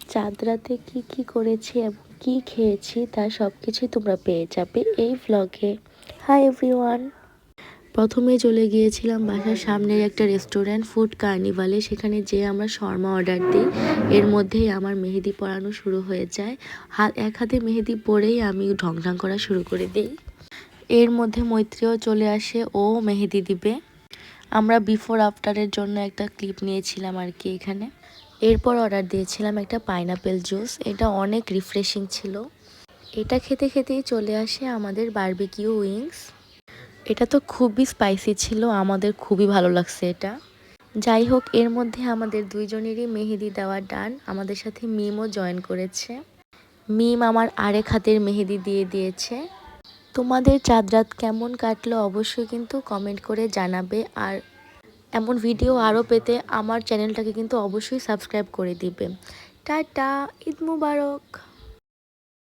চাঁদ রাতে কি করেছি এবং কি খেয়েছি তার সব কিছুই তোমরা পেয়ে যাবে এই ভ্লগে। Hi everyone. প্রথমে চলে গিয়েছিলাম বাসার সামনের একটা রেস্টুরেন্ট ফুড কার্নিভালে। সেখানে যেয়ে আমরা শর্মা অর্ডার দিই। এর মধ্যেই আমার মেহেদি পরানো শুরু হয়ে যায়। এক হাতে মেহেদি পরেই আমি ঢংঢং করা শুরু করে দিই। এর মধ্যে মৈত্রীও চলে আসে, ও মেহেদি দিবে। আমরা বিফোর আফটারের জন্য একটা ক্লিপ নিয়েছিলাম আর কি এখানে। এরপর অর্ডার দিয়েছিলাম একটা পাইনাপেল জুস। এটা অনেক রিফ্রেশিং ছিল। এটা খেতে খেতেই চলে আসে আমাদের বারবিকিউ উইংস। এটা তো খুবই স্পাইসি ছিল, আমাদের খুবই ভালো লাগছে এটা। যাই হোক, এর মধ্যে আমাদের দুইজনেরই মেহেদি দেওয়া ডান। আমাদের সাথে মিমও জয়েন করেছে। মিম আমার আরেক হাতের মেহেদি দিয়ে দিয়েছে। তোমাদের চাঁদ রাত কেমন কাটলো অবশ্যই কিন্তু কমেন্ট করে জানাবে। আর এমন ভিডিও আরও পেতে আমার চ্যানেলটাকে কিন্তু অবশ্যই সাবস্ক্রাইব করে দিবে। টাটা, ঈদ মুবারক।